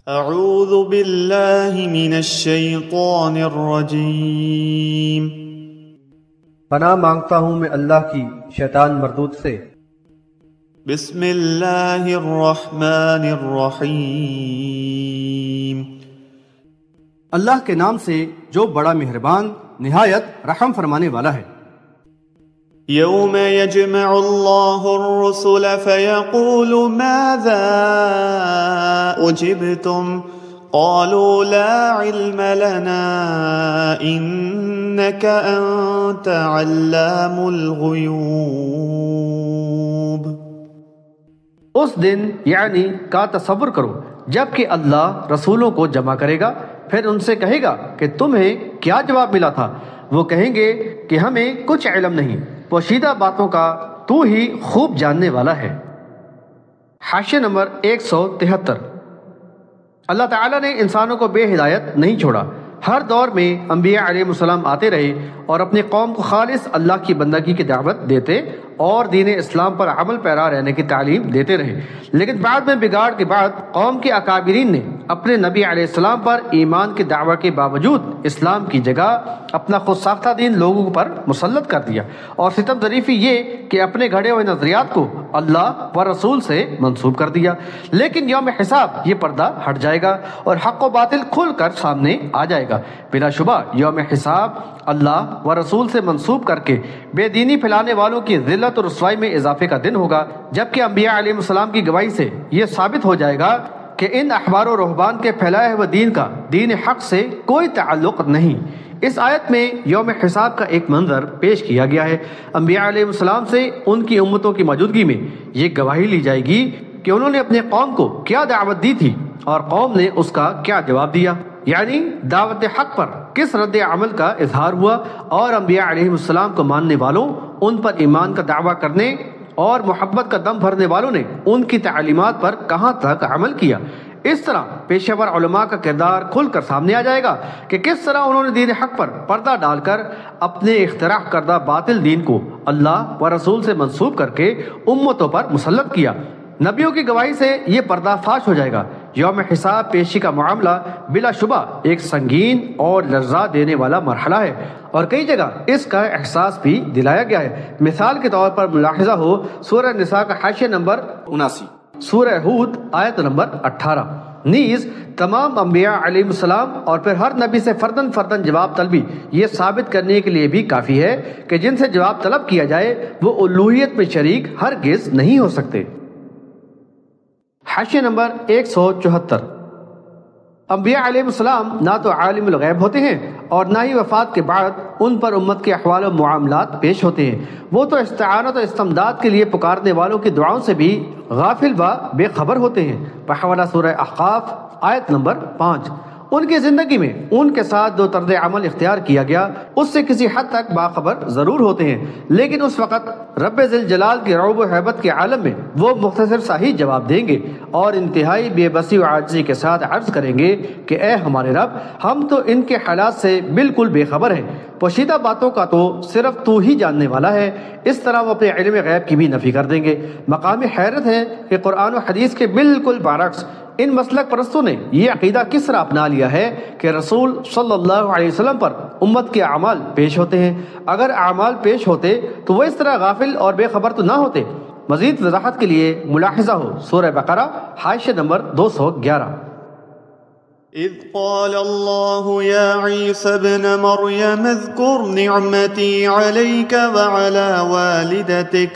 اعوذ باللہ من الشیطان الرجیم، پناہ مانگتا ہوں میں اللہ کی شیطان مردود سے۔ بسم اللہ الرحمن الرحیم، اللہ کے نام سے جو بڑا مہربان نہایت رحم فرمانے والا ہے۔ یوم یجمع اللہ الرسل فیقول ماذا اجبتم قالوا لا علم لنا انک انت علام الغیوب۔ اس دن یعنی کا تصور کرو جب کہ اللہ رسولوں کو جمع کرے گا، پھر ان سے کہے گا کہ تمہیں کیا جواب ملا تھا؟ وہ کہیں گے کہ ہمیں کچھ علم نہیں، پوشیدہ باتوں کا تو ہی خوب جاننے والا ہے۔ حاشیہ نمبر 173۔ اللہ تعالیٰ نے انسانوں کو بے ہدایت نہیں چھوڑا۔ ہر دور میں انبیاء علیہ السلام آتے رہے اور اپنی قوم کو خالص اللہ کی بندگی کی دعوت دیتے اور دین اسلام پر عمل پیرا رہنے کی تعلیم دیتے رہے، لیکن بعد میں بگاڑ کے بعد قوم کے اکابرین نے اپنے نبی علیہ السلام پر ایمان کی دعوت کے باوجود اسلام کی جگہ اپنا خود ساختہ دین لوگوں پر مسلط کر دیا، اور ستم ظریفی یہ کہ اپنے گھڑے ہوئے نظریات کو اللہ و رسول سے منسوب کر دیا۔ لیکن یوم حساب یہ پردہ ہٹ جائے گا اور حق و باطل کھل کر سامنے آ جائے گا۔ بلا شبہ یوم حساب اللہ و رسول سے منسوب کر کے بے دینی پھیلانے والوں کی ذلت اور رسوائی میں اضافے کا دن ہوگا، جبکہ انبیاء علیہ السلام کی گواہی سے یہ ثابت ہو جائے گا کہ ان احبار و رہبان کے پھیلائے ہوئے دین کا دین حق سے کوئی تعلق نہیں۔ اس آیت میں یوم حساب کا ایک منظر پیش کیا گیا ہے۔ انبیاء علیہ السلام سے ان کی امتوں کی موجودگی میں یہ گواہی لی جائے گی کہ انہوں نے اپنے قوم کو کیا دعوت دی تھی اور قوم نے اس کا کیا جواب دیا، یعنی دعوت حق پر کس رد عمل کا اظہار ہوا، اور انبیاء علیہ السلام کو ماننے والوں، ان پر ایمان کا دعویٰ کرنے اور محبت کا دم بھرنے والوں نے ان کی تعلیمات پر کہاں تک عمل کیا۔ اس طرح پیشہ ور علماء کا کردار کھل کر سامنے آ جائے گا کہ کس طرح انہوں نے دین حق پر پردہ ڈال کر اپنے اختراع کردہ باطل دین کو اللہ و رسول سے منسوب کر کے امتوں پر مسلط کیا۔ نبیوں کی گواہی سے یہ پردہ فاش ہو جائے گا۔ یوم حساب پیشی کا معاملہ بلا شبہ ایک سنگین اور لرزا دینے والا مرحلہ ہے، اور کئی جگہ اس کا احساس بھی دلایا گیا ہے۔ مثال کے طور پر ملاحظہ ہو سورہ نساء کا حاشیہ نمبر 79، سورہ ہود آیت نمبر 18۔ نیز تمام انبیاء علیہ السلام اور پھر ہر نبی سے فردن فردن جواب طلبی یہ ثابت کرنے کے لیے بھی کافی ہے کہ جن سے جواب طلب کیا جائے وہ الوہیت میں شریک ہرگز نہیں ہو سکتے۔ حاشیہ نمبر 174۔ انبیاء علیہ السلام نہ تو عالم الغیب ہوتے ہیں اور نہ ہی وفات کے بعد ان پر امت کے احوال و معاملات پیش ہوتے ہیں۔ وہ تو استعانت و استمداد کے لیے پکارنے والوں کی دعاؤں سے بھی غافل و بے خبر ہوتے ہیں۔ بحوالہ سورہ احقاف آیت نمبر 5۔ ان کی زندگی میں ان کے ساتھ جو طرز عمل اختیار کیا گیا اس سے کسی حد تک باخبر ضرور ہوتے ہیں، لیکن اس وقت رب ذوالجلال کی رعب و حیبت کے عالم میں وہ مختصر سا ہی جواب دیں گے اور انتہائی بے بسی و عاجزی کے ساتھ عرض کریں گے کہ اے ہمارے رب، ہم تو ان کے حالات سے بالکل بے خبر ہیں، پوشیدہ باتوں کا تو صرف تو ہی جاننے والا ہے۔ اس طرح وہ اپنے علم غیب کی بھی نفی کر دیں گے۔ مقام حیرت ہے کہ قرآن و حدیث کے بالکل برعکس ان مسلک پرستوں نے یہ عقیدہ کس طرح اپنا لیا ہے کہ رسول صلی اللہ علیہ وسلم پر امت کے اعمال پیش ہوتے ہیں۔ اگر اعمال پیش ہوتے تو وہ اس طرح غافل اور بے خبر تو نہ ہوتے۔ مزید وضاحت کے لیے ملاحظہ ہو سورہ بقرہ حاشیہ نمبر 211۔ اذ قال اللہ یا عیسی ابن مریم اذکر نعمتی علیک وعلی والدتک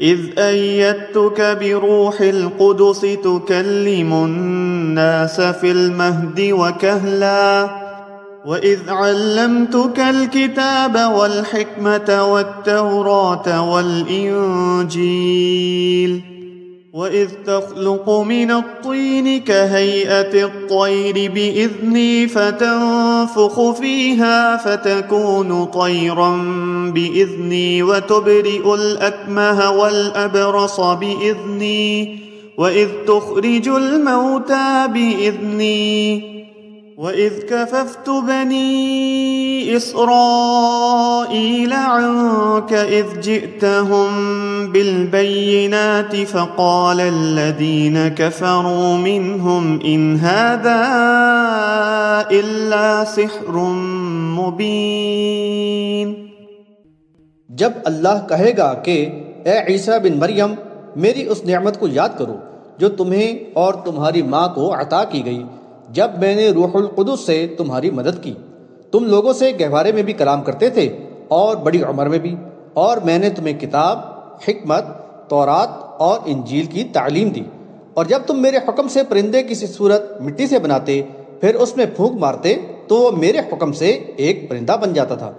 اذ ایدتک بروح القدس تکلم الناس فی المہد وکہلا وَإِذْ عَلَّمْتُكَ الْكِتَابَ وَالْحِكْمَةَ وَالتَّوْرَاةَ وَالْإِنْجِيلَ وَإِذْ تَخْلُقُ مِنَ الطِّينِ كَهَيْئَةِ الطَّيْرِ بِإِذْنِي فَتَنفُخُ فِيهَا فَتَكُونُ طَيْرًا بِإِذْنِي وَتُبْرِئُ الْأَكْمَهَ وَالْأَبْرَصَ بِإِذْنِي وَإِذْ تُخْرِجُ الْمَوْتَى بِإِذْنِي وَإِذْ كَفَفْتُ بَنِي إِسْرَائِيلَ عَنْكَ إِذْ جِئْتَهُمْ بِالْبَيِّنَاتِ فَقَالَ الَّذِينَ كَفَرُوا مِنْهُمْ إِنْ هَذَا إِلَّا سِحْرٌ مُبِينٌ۔ جب اللہ کہے گا کہ اے عیسیٰ بن مریم میری اس نعمت کو یاد کرو جو تمہیں اور تمہاری ماں کو عطا کی گئی جب میں نے روح القدس سے تمہاری مدد کی، تم لوگوں سے گہوارے میں بھی کلام کرتے تھے اور بڑی عمر میں بھی، اور میں نے تمہیں کتاب، حکمت، تورات اور انجیل کی تعلیم دی، اور جب تم میرے حکم سے پرندے کسی صورت مٹی سے بناتے پھر اس میں پھونک مارتے تو وہ میرے حکم سے ایک پرندہ بن جاتا تھا،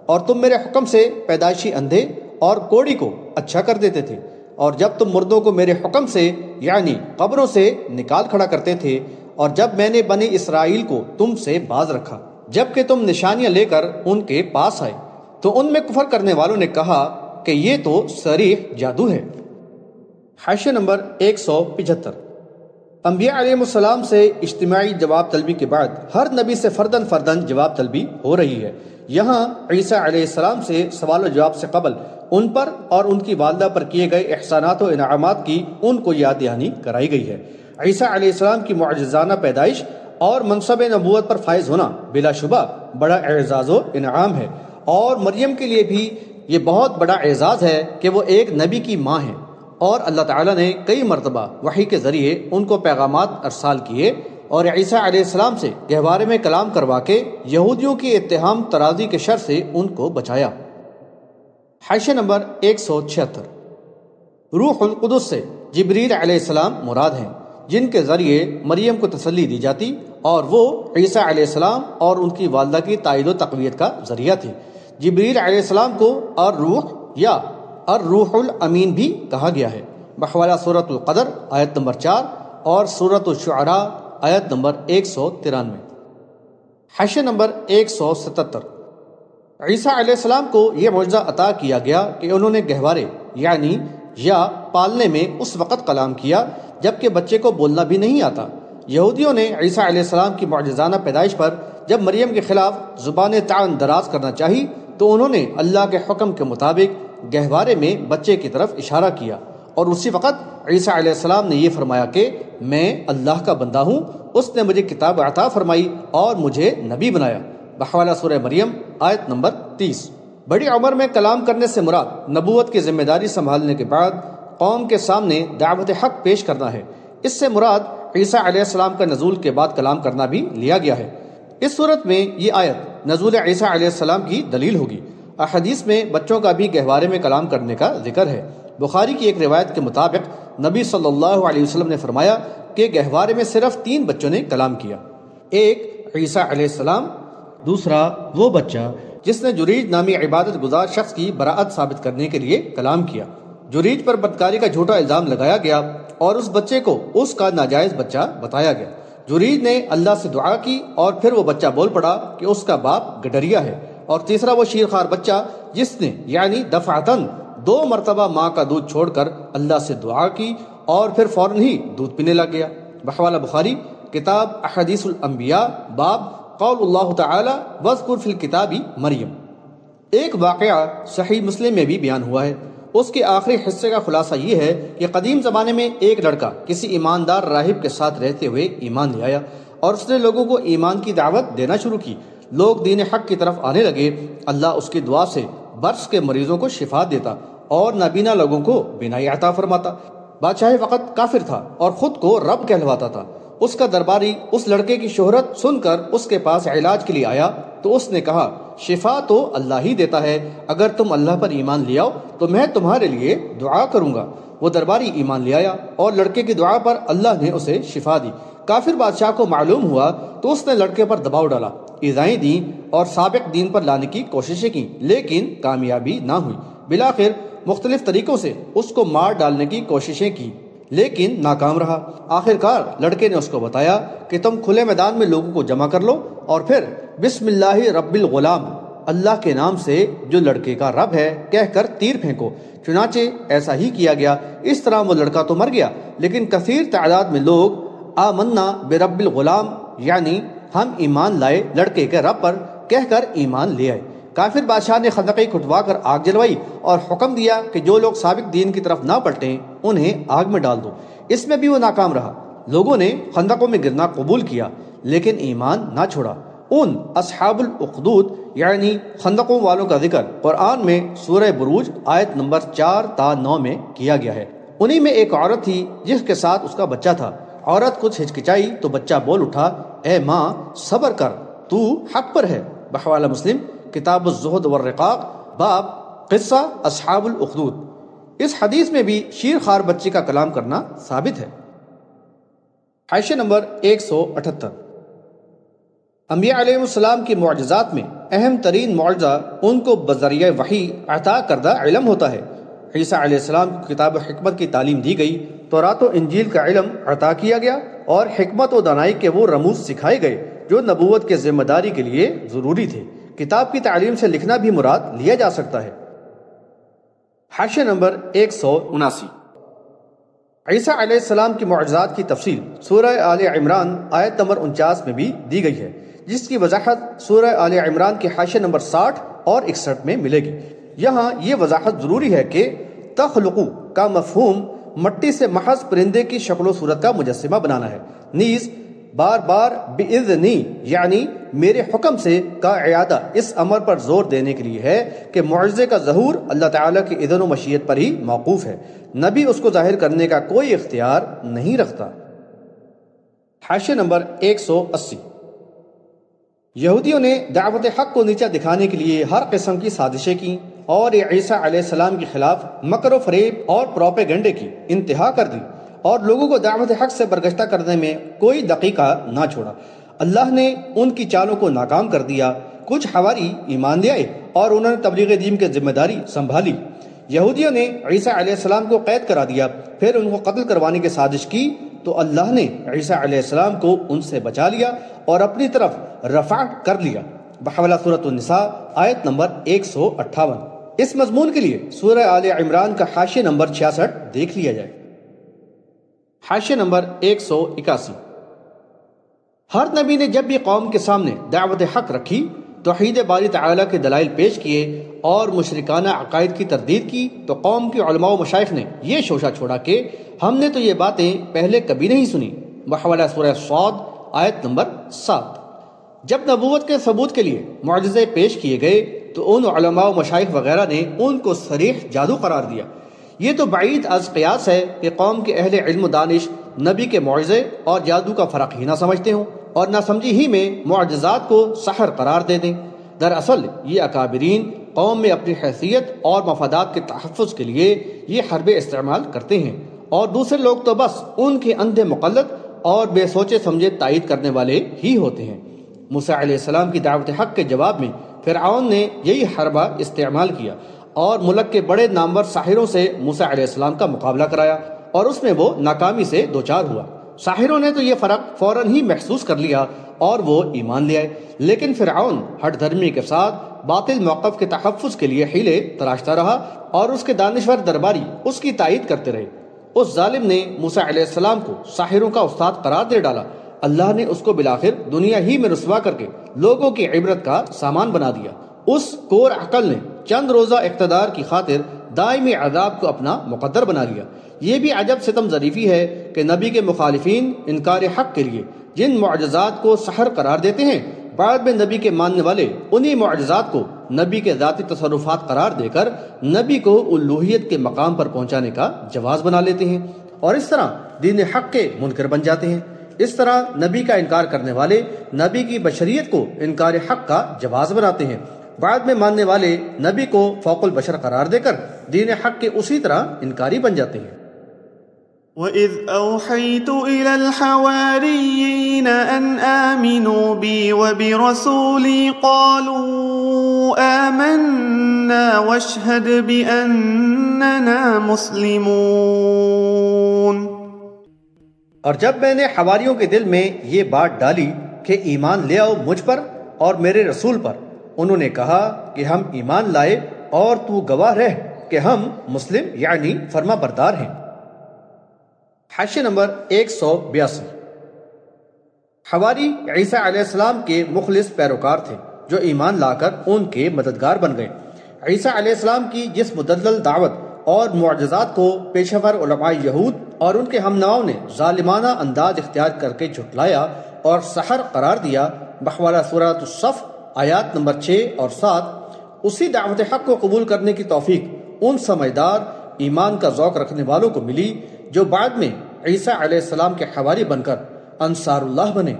اور تم میرے حکم سے پیدائشی اندھے اور کوڑی کو اچھا کر دیتے تھے، اور جب تم مردوں کو میرے حکم سے یعنی قبروں سے نکال کھڑا کرتے تھے، اور جب میں نے بنی اسرائیل کو تم سے باز رکھا جبکہ تم نشانیاں لے کر ان کے پاس آئے، تو ان میں کفر کرنے والوں نے کہا کہ یہ تو صریح جادو ہے۔ حاشیہ نمبر 175۔ انبیاء علیہ السلام سے اجتماعی جواب طلبی کے بعد ہر نبی سے فردن فردن جواب طلبی ہو رہی ہے۔ یہاں عیسیٰ علیہ السلام سے سوال و جواب سے قبل ان پر اور ان کی والدہ پر کیے گئے احسانات و انعامات کی ان کو یاد دہانی کرائی گئی ہے۔ عیسیٰ علیہ السلام کی معجزانہ پیدائش اور منصب نبوت پر فائز ہونا بلا شبہ بڑا اعزاز و انعام ہے، اور مریم کے لیے بھی یہ بہت بڑا اعزاز ہے کہ وہ ایک نبی کی ماں ہیں، اور اللہ تعالیٰ نے کئی مرتبہ وحی کے ذریعے ان کو پیغامات ارسال کیے اور عیسیٰ علیہ السلام سے گہوارے میں کلام کروا کے یہودیوں کی اتہام ترازی کے شر سے ان کو بچایا۔ حاشیہ نمبر 176۔ روح القدس سے جبریل علیہ السلام مراد ہیں، جن کے ذریعے مریم کو تسلی دی جاتی اور وہ عیسیٰ علیہ السلام اور ان کی والدہ کی تائید و تقویت کا ذریعہ تھی۔ جبریل علیہ السلام کو الروح یا الروح الامین بھی کہا گیا ہے، بحوالہ سورۃ القدر آیت نمبر 4 اور سورۃ الشعراء آیت نمبر 193۔ حاشیہ نمبر 177۔ عیسیٰ علیہ السلام کو یہ معجزہ عطا کیا گیا کہ انہوں نے گہوارے یعنی یا پالنے میں اس وقت کلام کیا جبکہ بچے کو بولنا بھی نہیں آتا۔ یہودیوں نے عیسیٰ علیہ السلام کی معجزانہ پیدائش پر جب مریم کے خلاف زبان طعن دراز کرنا چاہی تو انہوں نے اللہ کے حکم کے مطابق گہوارے میں بچے کی طرف اشارہ کیا، اور اسی وقت عیسیٰ علیہ السلام نے یہ فرمایا کہ میں اللہ کا بندہ ہوں، اس نے مجھے کتاب عطا فرمائی اور مجھے نبی بنایا، بحوالہ سورہ مریم آیت نمبر 30۔ بڑی عمر میں کلام کرنے سے مراد نبوت کی ذمہ داری سنبھالنے کے بعد قوم کے سامنے دعوت حق پیش کرنا ہے۔ اس سے مراد عیسیٰ علیہ السلام کا نزول کے بعد کلام کرنا بھی لیا گیا ہے۔ اس صورت میں یہ آیت نزول عیسیٰ علیہ السلام کی دلیل ہوگی۔ احادیث میں بچوں کا بھی گہوارے میں کلام کرنے کا ذکر ہے۔ بخاری کی ایک روایت کے مطابق نبی صلی اللہ علیہ وسلم نے فرمایا کہ گہوارے میں صرف 3 بچوں نے کلام کیا، ایک عیسیٰ علیہ السلام، دوسرا وہ بچہ جس نے جریج نامی عبادت گزار شخص کی براءت ثابت کرنے کے لیے کلام کیا۔ جریج پر بدکاری کا جھوٹا الزام لگایا گیا اور اس بچے کو اس کا ناجائز بچہ بتایا گیا۔ جریج نے اللہ سے دعا کی اور پھر وہ بچہ بول پڑا کہ اس کا باپ گڈریا ہے، اور تیسرا وہ شیرخوار بچہ جس نے یعنی دفعتاً 2 مرتبہ ماں کا دودھ چھوڑ کر اللہ سے دعا کی اور پھر فوراً ہی دودھ پینے لگ گیا، بحوالہ بخاری کتاب احادیث الانبیاء باب قول اللہ تعالی واذکر فی الکتاب مریم۔ ایک واقعہ صحیح مسلم میں بھی بیان ہوا ہے، اس کے آخری حصے کا خلاصہ یہ ہے کہ قدیم زمانے میں ایک لڑکا کسی ایماندار راہب کے ساتھ رہتے ہوئے ایمان لے آیا اور اس نے لوگوں کو ایمان کی دعوت دینا شروع کی۔ لوگ دین حق کی طرف آنے لگے۔ اللہ اس کی دعا سے برس کے مریضوں کو شفا دیتا اور نابینا لوگوں کو بینائی عطا فرماتا۔ بادشاہ وقت کافر تھا اور خود کو رب کہلواتا تھا۔ اس کا درباری اس لڑکے کی شہرت سن کر اس کے پاس علاج کے لیے آیا تو اس نے کہا شفا تو اللہ ہی دیتا ہے، اگر تم اللہ پر ایمان لے آؤ تو میں تمہارے لیے دعا کروں گا۔ وہ درباری ایمان لے آیا اور لڑکے کی دعا پر اللہ نے اسے شفا دی۔ کافر بادشاہ کو معلوم ہوا تو اس نے لڑکے پر دباؤ ڈالا، ایذائیں دیں اور سابق دین پر لانے کی کوششیں کی، لیکن کامیابی نہ ہوئی۔ بالآخر مختلف طریقوں سے اس کو مار ڈالنے کی کوششیں کی لیکن ناکام رہا۔ آخرکار لڑکے نے اس کو بتایا کہ تم کھلے میدان میں لوگوں کو جمع کر لو اور پھر بسم اللہ رب الغلام، اللہ کے نام سے جو لڑکے کا رب ہے کہہ کر تیر پھینکو۔ چنانچہ ایسا ہی کیا گیا۔ اس طرح وہ لڑکا تو مر گیا لیکن کثیر تعداد میں لوگ آمنا برب الغلام یعنی ہم ایمان لائے لڑکے کے رب پر کہہ کر ایمان لے آئے۔ کافر بادشاہ نے خندقیں کھٹوا کر آگ جلوائی اور حکم دیا کہ جو لوگ سابق دین کی طرف نہ پلٹیں انہیں آگ میں ڈال دو۔ اس میں بھی وہ ناکام رہا۔ لوگوں نے خندقوں میں گرنا قبول کیا لیکن ایمان نہ چھوڑا۔ ان اصحاب الاخدود یعنی خندقوں والوں کا ذکر قرآن میں سورہ بروج آیت نمبر 4 تا 9 میں کیا گیا ہے۔ انہی میں ایک عورت تھی جس کے ساتھ اس کا بچہ تھا۔ عورت کچھ ہچکچائی تو بچہ بول اٹھا، اے ماں صبر کر، تو حق پر ہے۔ بحوالہ مسلم کتاب الزہد والرقاق باب قصہ اصحاب الاخدود۔ اس حدیث میں بھی شیر خوار بچے کا کلام کرنا ثابت ہے۔ حاشیہ نمبر 178۔ انبیاء علیہ السلام کی معجزات میں اہم ترین معجزہ ان کو بذریعہ وحی عطا کردہ علم ہوتا ہے۔ عیسیٰ علیہ السلام کو کتاب حکمت کی تعلیم دی گئی، تورات و انجیل کا علم عطا کیا گیا اور حکمت و دانائی کے وہ رموز سکھائے گئے جو نبوت کے ذمہ داری کے لیے ضروری تھے۔ کتاب کی تعلیم سے لکھنا بھی مراد لیا جا سکتا ہے۔ حاشیہ نمبر 179۔ عیسیٰ علیہ السلام کی معجزات کی تفصیل سورہ آل عمران آیت نمبر 49 میں بھی دی گئی ہے، جس کی وضاحت سورہ آل عمران کے حاشیہ نمبر 60 اور 61 میں ملے گی۔ یہاں یہ وضاحت ضروری ہے کہ تخلقو کا مفہوم مٹی سے محض پرندے کی شکل و صورت کا مجسمہ بنانا ہے، نیز بار بار بِإِذْنِی یعنی میرے حکم سے کا اعادہ اس امر پر زور دینے کے لیے ہے کہ معجزے کا ظہور اللہ تعالیٰ کی اذن و مشیت پر ہی موقوف ہے، نبی اس کو ظاہر کرنے کا کوئی اختیار نہیں رکھتا۔ حاشیہ نمبر 180۔ یہودیوں نے دعوت حق کو نیچا دکھانے کے لیے ہر قسم کی سازشیں کی اور عیسیٰ علیہ السلام کے خلاف مکر و فریب اور پروپیگنڈے کی انتہا کر دی اور لوگوں کو دعوت حق سے برگشتہ کرنے میں کوئی دقیقہ نہ چھوڑا۔ اللہ نے ان کی چالوں کو ناکام کر دیا۔ کچھ حواری ایمان لے آئے اور انہوں نے تبلیغ دین کی ذمہ داری سنبھالی۔ یہودیوں نے عیسیٰ علیہ السلام کو قید کرا دیا، پھر ان کو قتل کروانے کی سازش کی تو اللہ نے عیسیٰ علیہ السلام کو ان سے بچا لیا اور اپنی طرف رفع کر لیا۔ بحوالہ سورۃ النساء آیت نمبر 158۔ اس مضمون کے لیے سورہ آل عمران کا حاشیہ نمبر 66 دیکھ لیا جائے۔ حاشیہ نمبر 181۔ ہر نبی نے جب بھی قوم کے سامنے دعوت حق رکھی، توحید باری تعالیٰ کے دلائل پیش کیے اور مشرکانہ عقائد کی تردید کی تو قوم کے علماء و مشائخ نے یہ شوشہ چھوڑا کہ ہم نے تو یہ باتیں پہلے کبھی نہیں سنی۔ بحوالہ سورہ صاد آیت نمبر 7۔ جب نبوت کے ثبوت کے لیے معجزے پیش کیے گئے تو ان علماء و مشائخ وغیرہ نے ان کو صریح جادو قرار دیا۔ یہ تو بعید از قیاس ہے کہ قوم کے اہل علم و دانش نبی کے معجزے اور جادو کا فرق ہی نہ سمجھتے ہوں اور نہ سمجھی ہی میں معجزات کو سحر قرار دے دیں۔ دراصل یہ اکابرین قوم میں اپنی حیثیت اور مفادات کے تحفظ کے لیے یہ حربے استعمال کرتے ہیں اور دوسرے لوگ تو بس ان کے اندھے مقلد اور بے سوچے سمجھے تائید کرنے والے ہی ہوتے ہیں۔ موسیٰ علیہ السلام کی دعوت حق کے جواب میں فرعون نے یہی حربہ استعمال کیا اور ملک کے بڑے نامور ساحروں سے موسیٰ علیہ السلام کا مقابلہ کرایا اور اس میں وہ ناکامی سے دوچار ہوا۔ ساحروں نے تو یہ فرق فوراً ہی محسوس کر لیا اور وہ ایمان لے آئے، لیکن فرعون ہٹ دھرمی کے ساتھ باطل موقف کے تحفظ کے لیے حیلے تراشتا رہا اور اس کے دانشور درباری اس کی تائید کرتے رہے۔ اس ظالم نے موسیٰ علیہ السلام کو ساحروں کا استاد قرار دے ڈالا۔ اللہ نے اس کو بالآخر دنیا ہی میں رسوا کر کے لوگوں کی عبرت کا سامان بنا دیا۔ اس کور عقل نے چند روزہ اقتدار کی خاطر دائمی عذاب کو اپنا مقدر بنا لیا۔ یہ بھی عجب ستم ظریفی ہے کہ نبی کے مخالفین انکار حق کے لیے جن معجزات کو سحر قرار دیتے ہیں، بعد میں نبی کے ماننے والے انہی معجزات کو نبی کے ذاتی تصرفات قرار دے کر نبی کو الوہیت کے مقام پر پہنچانے کا جواز بنا لیتے ہیں اور اس طرح دین حق کے منکر بن جاتے ہیں۔ اس طرح نبی کا انکار کرنے والے نبی کی بشریت کو انکار حق کا جواز بناتے ہیں، بعد میں ماننے والے نبی کو فوق البشر قرار دے کر دین حق کے اسی طرح انکاری بن جاتے ہیں۔ وَإِذْ أَوْحَيْتُ إِلَى الْحَوَارِيِّينَ أَنْ آمِنُوا بِي وَبِرَسُولِي قَالُوا آمَنَّا وَاشْهَدْ بِأَنَّنَا مُسْلِمُونَ۔ اور جب میں نے حواریوں کے دل میں یہ بات ڈالی کہ ایمان لے آؤ مجھ پر اور میرے رسول پر، انہوں نے کہا کہ ہم ایمان لائے اور تو گواہ رہ کہ ہم مسلم یعنی فرما بردار ہیں۔ حاشیہ نمبر 182۔ حواری عیسیٰ علیہ السلام کے مخلص پیروکار تھے جو ایمان لا کر ان کے مددگار بن گئے۔ عیسیٰ علیہ السلام کی جس مدلل دعوت اور معجزات کو پیشہ ور علماء یہود اور ان کے ہم نواؤں نے ظالمانہ انداز اختیار کر کے جھٹلایا اور سحر قرار دیا، بحوالہ سورۃ الصف آیات نمبر 6 اور 7، اسی دعوت حق کو قبول کرنے کی توفیق ان سمجھدار ایمان کا ذوق رکھنے والوں کو ملی جو بعد میں عیسیٰ علیہ السلام کے حواری بن کر انصار اللہ بنے،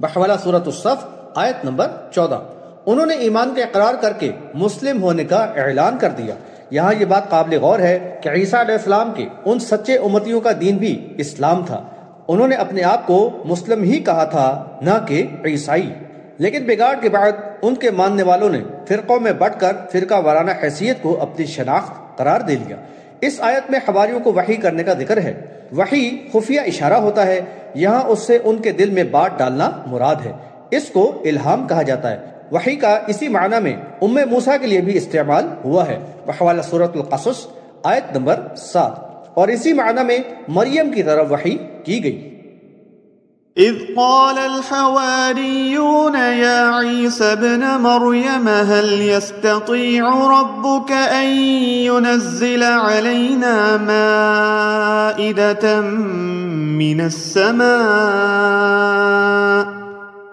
بحوالہ سورۃ الصف آیت نمبر 14۔ انہوں نے ایمان کا اقرار کر کے مسلم ہونے کا اعلان کر دیا۔ یہاں یہ بات قابل غور ہے کہ عیسیٰ علیہ السلام کے ان سچے امتیوں کا دین بھی اسلام تھا۔ انہوں نے اپنے آپ کو مسلم ہی کہا تھا، نہ کہ عیسائی، لیکن بگاڑ کے بعد ان کے ماننے والوں نے فرقوں میں بٹ کر فرقہ وارانہ حیثیت کو اپنی شناخت قرار دے لیا۔ اس آیت میں حواریوں کو وحی کرنے کا ذکر ہے۔ وحی خفیہ اشارہ ہوتا ہے، یہاں اس سے ان کے دل میں بات ڈالنا مراد ہے۔ اس کو الہام کہا جاتا ہے۔ وحی کا اسی معنی میں موسیٰ کے لیے بھی استعمال ہوا ہے، بحوالہ سورۃ القصص آیت نمبر 7، اور اسی معنی میں مریم کی طرف وحی کی گئی۔ اذ قال الحواريون يا عيسى ابن مريم هل يستطيع ربك أن ينزل علينا مائدة من السماء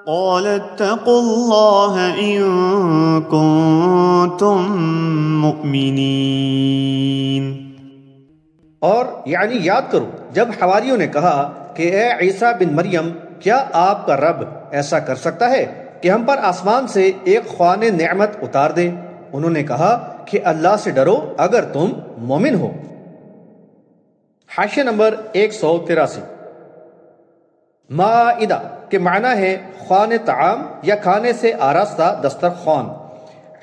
قال اتقوا الله إن كنتم مؤمنين۔ اور یعنی یاد کرو جب حواریوں نے کہا کہ اے عیسیٰ بن مریم، کیا آپ کا رب ایسا کر سکتا ہے کہ ہم پر آسمان سے ایک خوان نعمت اتار دے؟ انہوں نے کہا کہ اللہ سے ڈرو اگر تم مومن ہو۔ حاشیہ نمبر 183۔ مائدہ کے معنی ہے خوان طعام یا کھانے سے آراستہ دسترخوان۔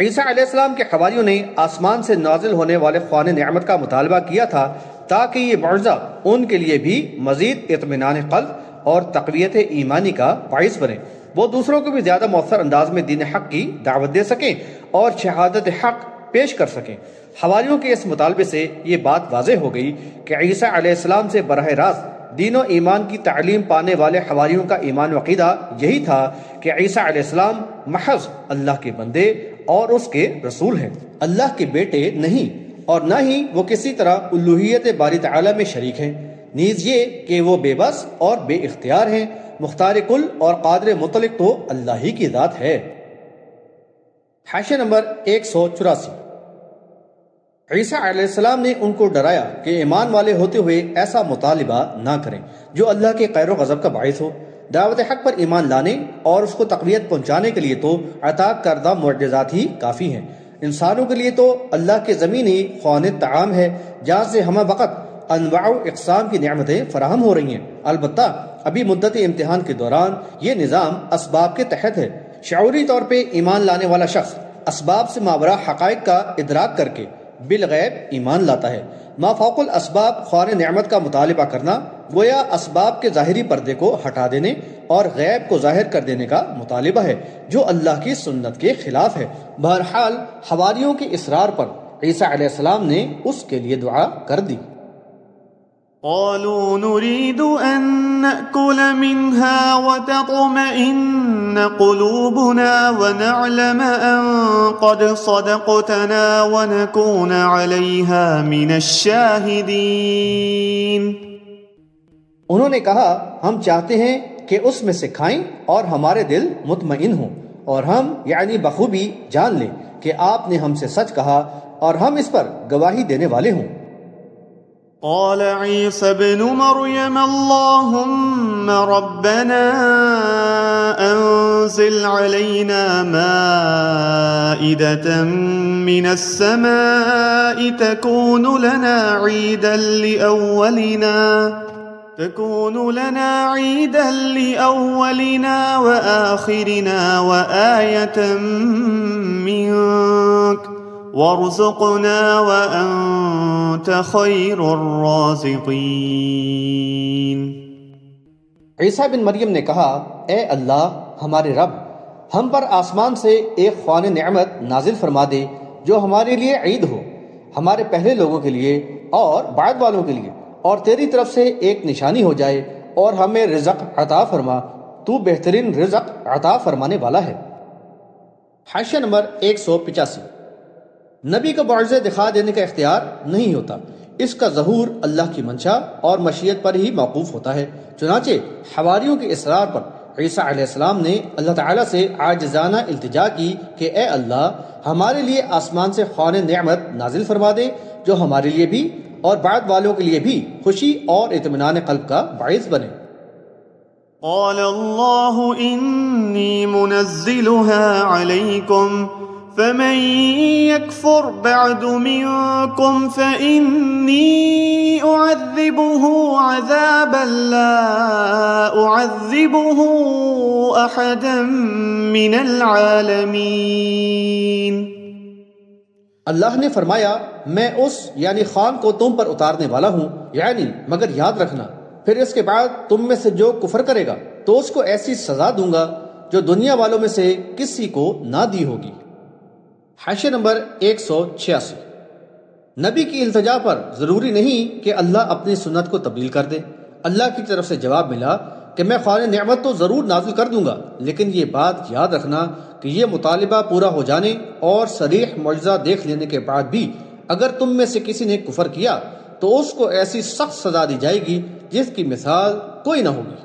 عیسیٰ علیہ السلام کے حواریوں نے آسمان سے نازل ہونے والے خوان نعمت کا مطالبہ کیا تھا تاکہ یہ معجزہ ان کے لیے بھی مزید اطمینان قلب اور تقویت ایمانی کا باعث بنے، وہ دوسروں کو بھی زیادہ مؤثر انداز میں دین حق کی دعوت دے سکیں اور شہادت حق پیش کر سکیں۔ حواریوں کے اس مطالبے سے یہ بات واضح ہو گئی کہ عیسیٰ علیہ السلام سے براہ راست دین و ایمان کی تعلیم پانے والے حواریوں کا ایمان و عقیدہ یہی تھا کہ عیسیٰ علیہ السلام محض اللہ کے بندے اور اس کے رسول ہیں، اللہ کے بیٹے نہیں، اور نہ ہی وہ کسی طرح الوہیت باری تعالیٰ میں شریک ہیں، نیز یہ کہ وہ بے بس اور بے اختیار ہیں۔ مختار کل اور قادر مطلق تو اللہ ہی کی ذات ہے۔ حاشیہ نمبر 184۔ عیسیٰ علیہ السلام نے ان کو ڈرایا کہ ایمان والے ہوتے ہوئے ایسا مطالبہ نہ کریں جو اللہ کے قہر و غضب کا باعث ہو۔ دعوت حق پر ایمان لانے اور اس کو تقویت پہنچانے کے لیے تو عطا کردہ معجزات ہی کافی ہیں۔ انسانوں کے لیے تو اللہ کے زمینی خوان طعام ہے جہاں سے ہمہ وقت انواع و اقسام کی نعمتیں فراہم ہو رہی ہیں۔ البتہ ابھی مدت امتحان کے دوران یہ نظام اسباب کے تحت ہے۔ شعوری طور پہ ایمان لانے والا شخص اسباب سے ماورا حقائق کا ادراک کر کے بالغیب ایمان لاتا ہے۔ ما فوق الاسباب خوان نعمت کا مطالبہ کرنا گویا اسباب کے ظاہری پردے کو ہٹا دینے اور غیب کو ظاہر کر دینے کا مطالبہ ہے جو اللہ کی سنت کے خلاف ہے۔ بہرحال حواریوں کے اصرار پر عیسیٰ علیہ السلام نے اس کے لیے دعا کر دی۔ قالوا نريد أن نأكل منها وتطمئن قلوبنا ونعلم أن قد صدقتنا ونكون عليها من الشاهدين۔ انہوں نے کہا ہم چاہتے ہیں کہ اس میں سے کھائیں اور ہمارے دل مطمئن ہوں اور ہم یعنی بخوبی جان لیں کہ آپ نے ہم سے سچ کہا اور ہم اس پر گواہی دینے والے ہوں۔ قال عيسى ابن مريم اللهم ربنا أنزل علينا مائدة من السماء تكون لنا عيدا لأولنا وآخرنا وآية منك وارزقنا وأنت خير الرازقين۔ عیسیٰ بن مریم نے کہا اے اللہ ہمارے رب، ہم پر آسمان سے ایک خوان نعمت نازل فرما دے جو ہمارے لیے عید ہو، ہمارے پہلے لوگوں کے لیے اور بعد والوں کے لیے، اور تیری طرف سے ایک نشانی ہو جائے اور ہمیں رزق عطا فرما تو بہترین رزق عطا فرمانے والا ہے۔ حاشیہ نمبر 185، نبی کو معجزے دکھا دینے کا اختیار نہیں ہوتا، اس کا ظہور اللہ کی منشا اور مشیت پر ہی موقوف ہوتا ہے۔ چنانچہ حواریوں کے اصرار پر عیسیٰ علیہ السلام نے اللہ تعالیٰ سے عاجزانہ التجا کی کہ اے اللہ، ہمارے لیے آسمان سے خوان نعمت نازل فرما دے جو ہمارے لیے بھی اور بعد والوں کے لیے بھی خوشی اور اطمینان قلب کا باعث بنے۔ قال الله إني منزلها عليكم فمن يكفر بعد منكم فإني أعذبه عذابا لا أعذبه أحدا من العالمين۔ اللہ نے فرمایا میں اس یعنی خوان کو تم پر اتارنے والا ہوں، یعنی مگر یاد رکھنا پھر اس کے بعد تم میں سے جو کفر کرے گا تو اس کو ایسی سزا دوں گا جو دنیا والوں میں سے کسی کو نہ دی ہوگی۔ حاشیہ نمبر 186، نبی کی التجا پر ضروری نہیں کہ اللہ اپنی سنت کو تبدیل کر دے۔ اللہ کی طرف سے جواب ملا کہ میں خوان نعمت تو ضرور نازل کر دوں گا، لیکن یہ بات یاد رکھنا کہ یہ مطالبہ پورا ہو جانے اور صریح معجزہ دیکھ لینے کے بعد بھی اگر تم میں سے کسی نے کفر کیا تو اس کو ایسی سخت سزا دی جائے گی جس کی مثال کوئی نہ ہوگی۔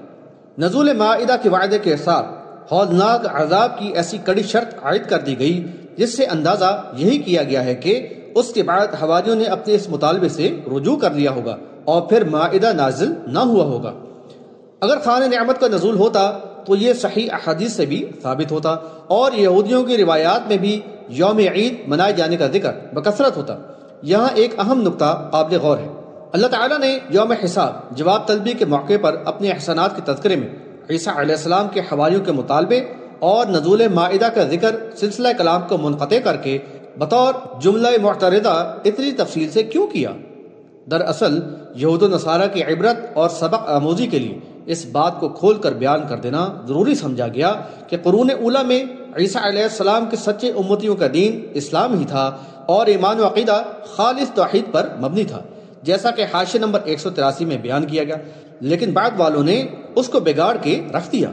نزول مائدہ کے وعدے کے ساتھ ہولناک عذاب کی ایسی کڑی شرط عائد کر دی گئی جس سے اندازہ یہی کیا گیا ہے کہ اس کے بعد حواریوں نے اپنے اس مطالبے سے رجوع کر لیا ہوگا اور پھر مائدہ نازل نہ ہوا ہوگا۔ اگر خوان نعمت کا نزول ہوتا تو یہ صحیح احادیث سے بھی ثابت ہوتا اور یہودیوں کی روایات میں بھی یوم عید منائے جانے کا ذکر بکثرت ہوتا۔ یہاں ایک اہم نقطہ قابل غور ہے، اللہ تعالیٰ نے یوم حساب جواب طلبی کے موقع پر اپنے احسانات کے تذکرے میں عیسیٰ علیہ السلام کے حواریوں کے مطالبے اور نزول مائدہ کا ذکر سلسلہ کلام کو منقطع کر کے بطور جملہ معترضہ اتنی تفصیل سے کیوں کیا؟ دراصل یہود و نصارہ کی عبرت اور سبق آموزی کے لیے اس بات کو کھول کر بیان کر دینا ضروری سمجھا گیا کہ قرون اولیٰ میں عیسیٰ علیہ السلام کے سچے امتیوں کا دین اسلام ہی تھا اور ایمان و عقیدہ خالص توحید پر مبنی تھا، جیسا کہ حاشیہ نمبر 183 میں بیان کیا گیا، لیکن بعد والوں نے اس کو بگاڑ کے رکھ دیا۔